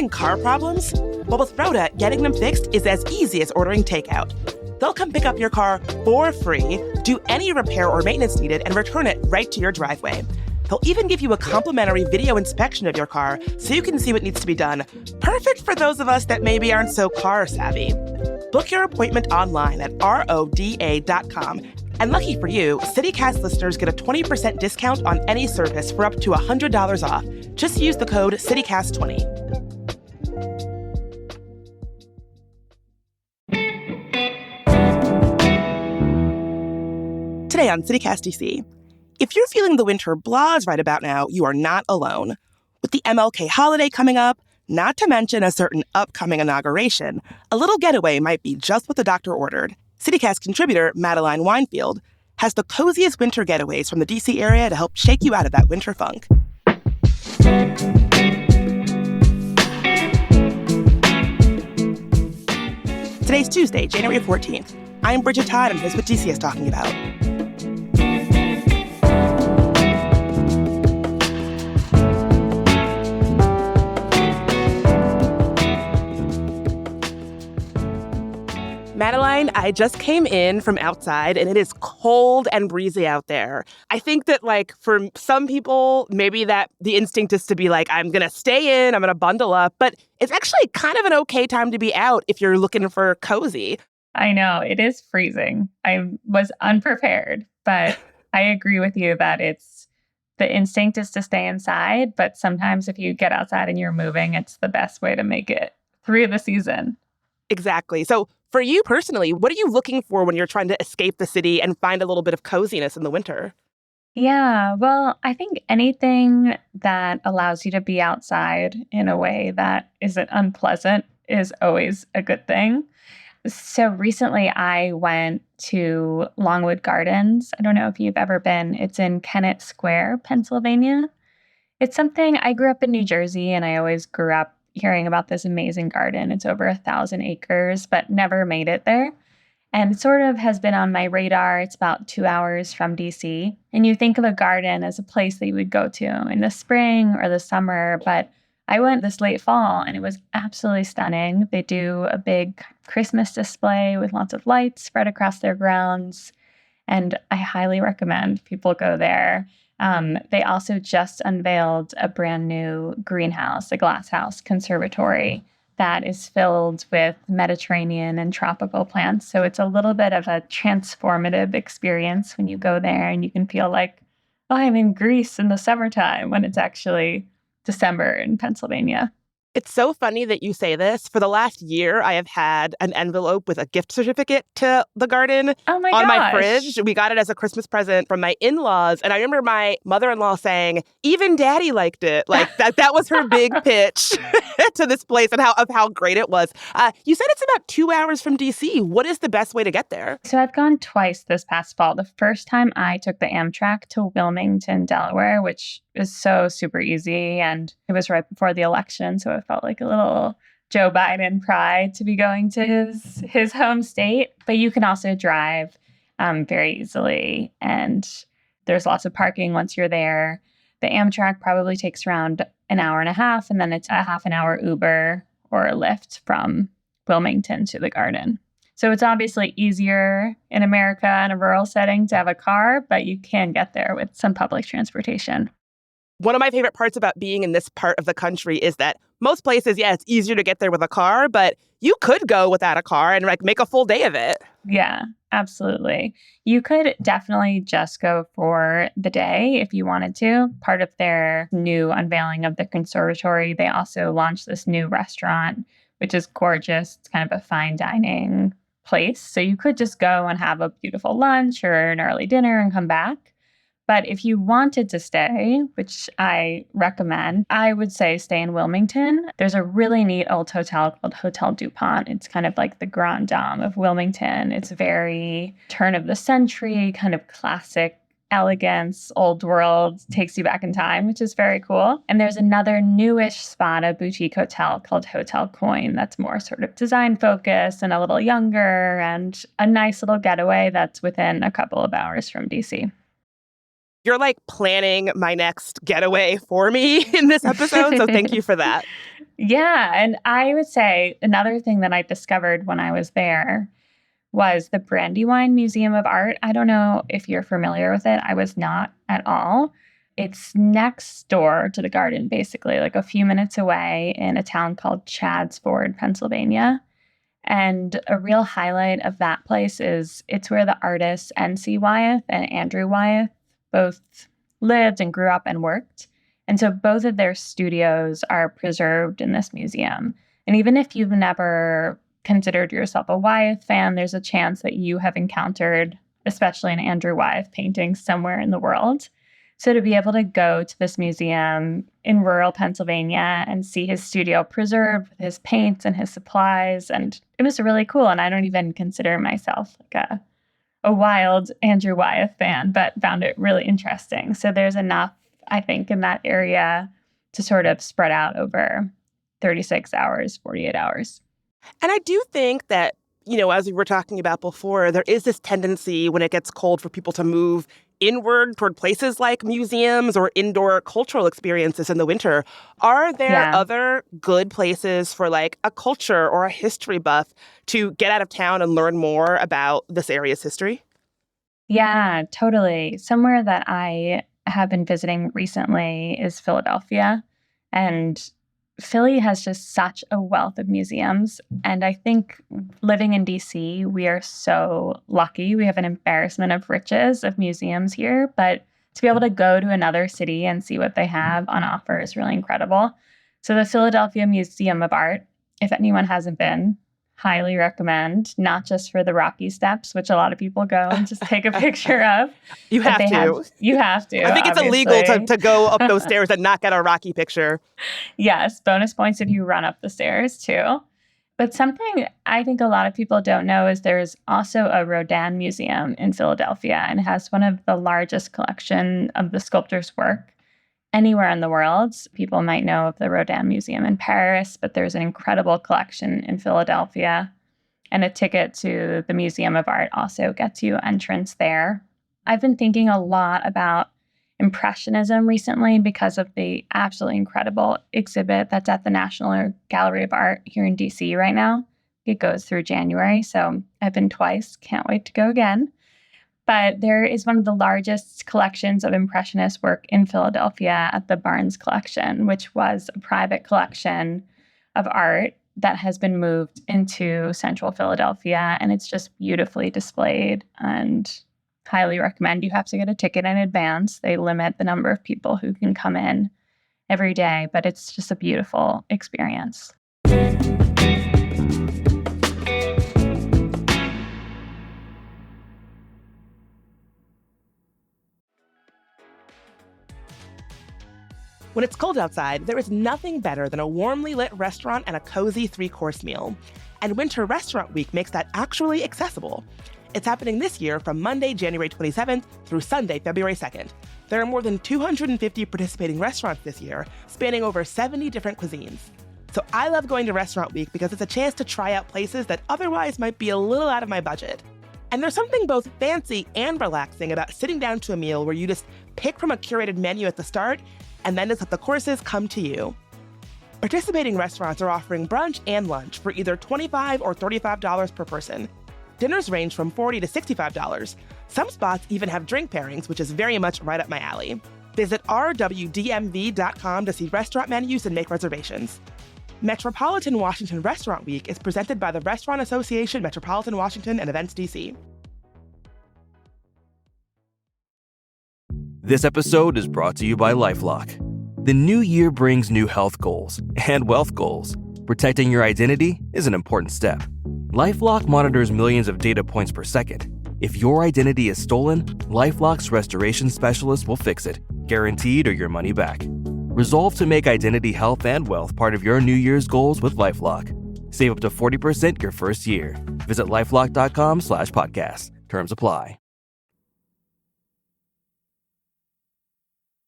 Having car problems? Well, with Rhoda, getting them fixed is as easy as ordering takeout. They'll come pick up your car for free, do any repair or maintenance needed, and return it right to your driveway. They'll even give you a complimentary video inspection of your car so you can see what needs to be done. Perfect for those of us that maybe aren't so car savvy. Book your appointment online at roda.com. And lucky for you, CityCast listeners get a 20% discount on any service for up to $100 off. Just use the code CityCast20. Today on CityCast DC, if you're feeling the winter blahs right about now, you are not alone. With the MLK holiday coming up, not to mention a certain upcoming inauguration, a little getaway might be just what the doctor ordered. CityCast contributor Madeline Weinfeld has the coziest winter getaways from the DC area to help shake you out of that winter funk. Today's Tuesday, January 14th. I'm Bridget Todd, and here's what DC is talking about. Madeline, I just came in from outside and it is cold and breezy out there. I think that for some people, maybe that the instinct is to be I'm going to stay in, I'm going to bundle up, but it's actually kind of an okay time to be out if you're looking for cozy. I know, it is freezing. I was unprepared, but I agree with you that the instinct is to stay inside, but sometimes if you get outside and you're moving, it's the best way to make it through the season. Exactly. So for you personally, what are you looking for when you're trying to escape the city and find a little bit of coziness in the winter? Yeah, well, I think anything that allows you to be outside in a way that isn't unpleasant is always a good thing. So recently I went to Longwood Gardens. I don't know if you've ever been. It's in Kennett Square, Pennsylvania. It's something, I grew up in New Jersey and I always grew up hearing about this amazing garden. It's over 1,000 acres, but never made it there. And it sort of has been on my radar. It's about 2 hours from DC. And you think of a garden as a place that you would go to in the spring or the summer, but I went this late fall and it was absolutely stunning. They do a big Christmas display with lots of lights spread across their grounds. And I highly recommend people go there. They also just unveiled a brand new greenhouse, a glasshouse conservatory that is filled with Mediterranean and tropical plants. So it's a little bit of a transformative experience when you go there and you can feel like, oh, I'm in Greece in the summertime when it's actually December in Pennsylvania. It's so funny that you say this. For the last year, I have had an envelope with a gift certificate to the garden on my fridge. We got it as a Christmas present from my in-laws. And I remember my mother-in-law saying, even Daddy liked it. That was her big pitch to this place and how great it was. You said it's about 2 hours from DC. What is the best way to get there? So I've gone twice this past fall. The first time I took the Amtrak to Wilmington, Delaware, which is so super easy. And it was right before the election. So it felt like a little Joe Biden pride to be going to his home state. But you can also drive very easily. And there's lots of parking once you're there. The Amtrak probably takes around an hour and a half. And then it's a half an hour Uber or a Lyft from Wilmington to the garden. So it's obviously easier in America in a rural setting to have a car, but you can get there with some public transportation. One of my favorite parts about being in this part of the country is that most places, it's easier to get there with a car, but you could go without a car and make a full day of it. Yeah, absolutely. You could definitely just go for the day if you wanted to. Part of their new unveiling of the conservatory, they also launched this new restaurant, which is gorgeous. It's kind of a fine dining place. So you could just go and have a beautiful lunch or an early dinner and come back. But if you wanted to stay, which I recommend, I would say stay in Wilmington. There's a really neat old hotel called Hotel DuPont. It's kind of like the Grand Dame of Wilmington. It's very turn of the century, kind of classic elegance, old world, takes you back in time, which is very cool. And there's another newish spot, a boutique hotel called Hotel Coin that's more sort of design focused and a little younger and a nice little getaway that's within a couple of hours from DC. You're planning my next getaway for me in this episode, so thank you for that. Yeah. And I would say another thing that I discovered when I was there was the Brandywine Museum of Art. I don't know if you're familiar with it. I was not at all. It's next door to the garden, basically, like a few minutes away in a town called Chadds Pennsylvania. And a real highlight of that place is it's where the artists N.C. Wyeth and Andrew Wyeth both lived and grew up and worked. And so both of their studios are preserved in this museum. And even if you've never considered yourself a Wyeth fan, there's a chance that you have encountered, especially an Andrew Wyeth painting somewhere in the world. So to be able to go to this museum in rural Pennsylvania and see his studio preserved with his paints and his supplies, and it was really cool. And I don't even consider myself like a wild Andrew Wyeth fan, but found it really interesting. So there's enough, I think, in that area to sort of spread out over 36 hours, 48 hours. And I do think that, as we were talking about before, there is this tendency when it gets cold for people to move inward toward places like museums or indoor cultural experiences in the winter. Are there other good places for like a culture or a history buff to get out of town and learn more about this area's history? Yeah, totally. Somewhere that I have been visiting recently is Philadelphia. And Philly has just such a wealth of museums. And I think living in DC, we are so lucky. We have an embarrassment of riches of museums here. But to be able to go to another city and see what they have on offer is really incredible. So the Philadelphia Museum of Art, if anyone hasn't been, highly recommend, not just for the Rocky Steps, which a lot of people go and just take a picture of. You have to. You have to. I think it's obviously illegal to go up those stairs and not get a Rocky picture. Yes, bonus points if you run up the stairs too. But something I think a lot of people don't know is there's also a Rodin Museum in Philadelphia, and it has one of the largest collection of the sculptor's work anywhere in the world. People might know of the Rodin Museum in Paris, but there's an incredible collection in Philadelphia. And a ticket to the Museum of Art also gets you entrance there. I've been thinking a lot about Impressionism recently because of the absolutely incredible exhibit that's at the National Gallery of Art here in DC right now. It goes through January, so I've been twice. Can't wait to go again. But there is one of the largest collections of Impressionist work in Philadelphia at the Barnes Collection, which was a private collection of art that has been moved into central Philadelphia. And it's just beautifully displayed and highly recommend. You have to get a ticket in advance. They limit the number of people who can come in every day, but it's just a beautiful experience. When it's cold outside, there is nothing better than a warmly lit restaurant and a cozy 3-course meal. And Winter Restaurant Week makes that actually accessible. It's happening this year from Monday, January 27th through Sunday, February 2nd. There are more than 250 participating restaurants this year, spanning over 70 different cuisines. So I love going to Restaurant Week because it's a chance to try out places that otherwise might be a little out of my budget. And there's something both fancy and relaxing about sitting down to a meal where you just pick from a curated menu at the start and then just let the courses come to you. Participating restaurants are offering brunch and lunch for either $25 or $35 per person. Dinners range from $40 to $65. Some spots even have drink pairings, which is very much right up my alley. Visit rwdmv.com to see restaurant menus and make reservations. Metropolitan Washington Restaurant Week is presented by the Restaurant Association, Metropolitan Washington, and Events DC. This episode is brought to you by LifeLock. The new year brings new health goals and wealth goals. Protecting your identity is an important step. LifeLock monitors millions of data points per second. If your identity is stolen, LifeLock's restoration specialist will fix it, guaranteed or your money back. Resolve to make identity health and wealth part of your New Year's goals with LifeLock. Save up to 40% your first year. Visit LifeLock.com/podcast. Terms apply.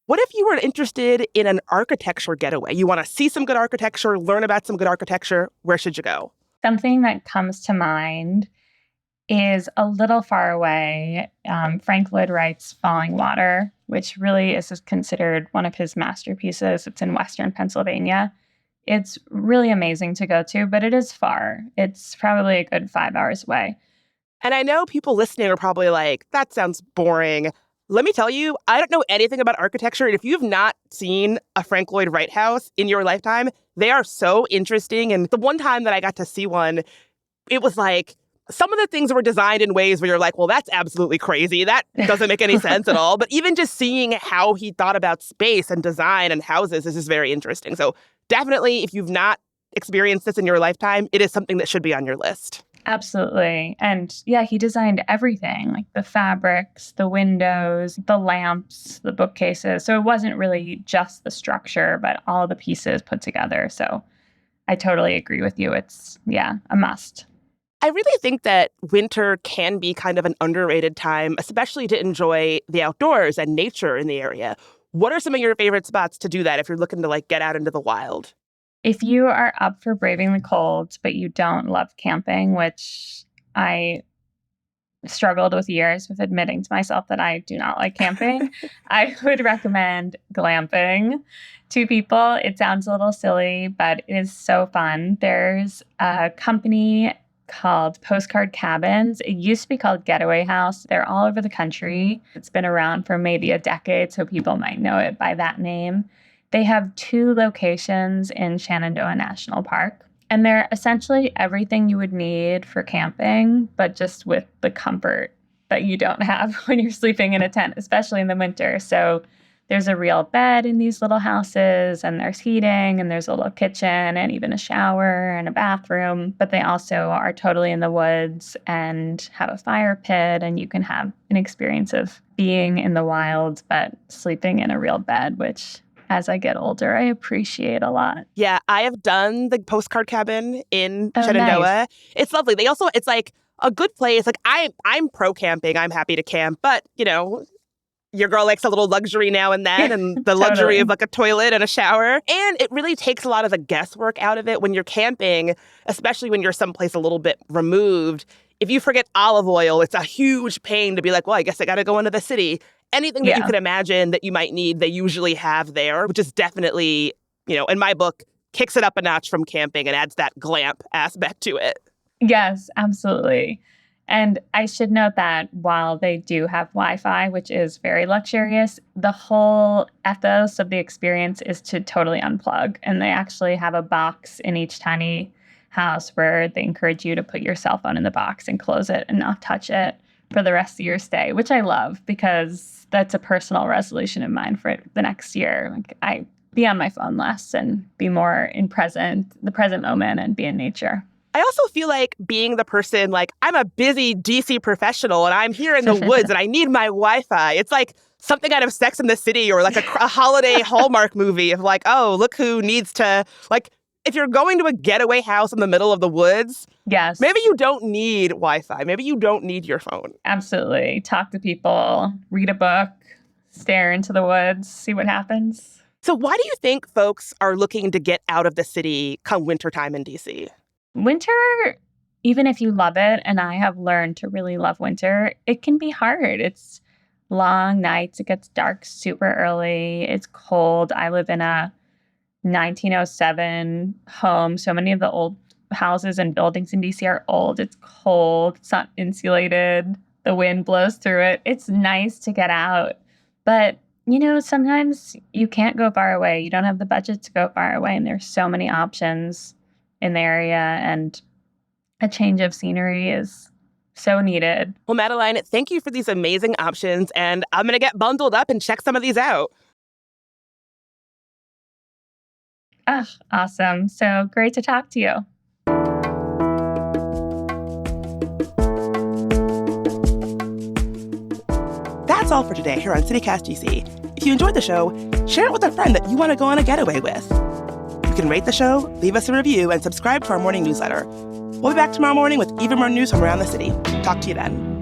What if you were interested in an architecture getaway? You want to see some good architecture, learn about some good architecture. Where should you go? Something that comes to mind is a little far away. Frank Lloyd Wright's Falling Water, which really is considered one of his masterpieces. It's in Western Pennsylvania. It's really amazing to go to, but it is far. It's probably a good 5 hours away. And I know people listening are probably like, that sounds boring. Let me tell you, I don't know anything about architecture. And if you've not seen a Frank Lloyd Wright house in your lifetime, they are so interesting. And the one time that I got to see one, it was like, some of the things were designed in ways where you're like, well, that's absolutely crazy. That doesn't make any sense at all. But even just seeing how he thought about space and design and houses is just very interesting. So definitely, if you've not experienced this in your lifetime, it is something that should be on your list. Absolutely. And yeah, he designed everything, like the fabrics, the windows, the lamps, the bookcases. So it wasn't really just the structure, but all the pieces put together. So I totally agree with you. It's, a must. I really think that winter can be kind of an underrated time, especially to enjoy the outdoors and nature in the area. What are some of your favorite spots to do that if you're looking to get out into the wild? If you are up for braving the cold, but you don't love camping, which I struggled with years with admitting to myself that I do not like camping, I would recommend glamping to people. It sounds a little silly, but it is so fun. There's a company called Postcard Cabins. It used to be called Getaway House. They're all over the country. It's been around for maybe a decade, so people might know it by that name. They have 2 locations in Shenandoah National Park, and they're essentially everything you would need for camping, but just with the comfort that you don't have when you're sleeping in a tent, especially in the winter. So there's a real bed in these little houses, and there's heating, and there's a little kitchen, and even a shower and a bathroom. But they also are totally in the woods and have a fire pit, and you can have an experience of being in the wild, but sleeping in a real bed, which, as I get older, I appreciate a lot. Yeah, I have done the Postcard Cabin in Shenandoah. Nice. It's lovely. It's like a good place. Like I'm pro camping. I'm happy to camp, but your girl likes a little luxury now and then, and the luxury of like a toilet and a shower. And it really takes a lot of the guesswork out of it when you're camping, especially when you're someplace a little bit removed. If you forget olive oil, it's a huge pain to be like, well, I guess I got to go into the city. Anything that you could imagine that you might need, they usually have there, which is definitely, in my book, kicks it up a notch from camping and adds that glamp aspect to it. Yes, absolutely. And I should note that while they do have Wi-Fi, which is very luxurious, the whole ethos of the experience is to totally unplug. And they actually have a box in each tiny house where they encourage you to put your cell phone in the box and close it and not touch it for the rest of your stay, which I love because that's a personal resolution of mine for the next year. Like, I be on my phone less and be more in the present moment, and be in nature. I also feel like being the person, like, I'm a busy DC professional and I'm here in the woods and I need my Wi-Fi. It's like something out of Sex and the City or like a holiday Hallmark movie of like, oh, look who needs to, like, if you're going to a getaway house in the middle of the woods, yes, maybe you don't need Wi-Fi. Maybe you don't need your phone. Absolutely. Talk to people, read a book, stare into the woods, see what happens. So why do you think folks are looking to get out of the city come wintertime in DC? Winter, even if you love it, and I have learned to really love winter, it can be hard. It's long nights. It gets dark super early. It's cold. I live in a 1907 home. So many of the old houses and buildings in DC are old. It's cold. It's not insulated. The wind blows through it. It's nice to get out. But, sometimes you can't go far away. You don't have the budget to go far away. And there's so many options in the area, and a change of scenery is so needed. Well, Madeline, thank you for these amazing options, and I'm going to get bundled up and check some of these out. Ah, awesome. So great to talk to you. That's all for today here on CityCast DC. If you enjoyed the show, share it with a friend that you want to go on a getaway with. You can rate the show, leave us a review, and subscribe to our morning newsletter. We'll be back tomorrow morning with even more news from around the city. Talk to you then.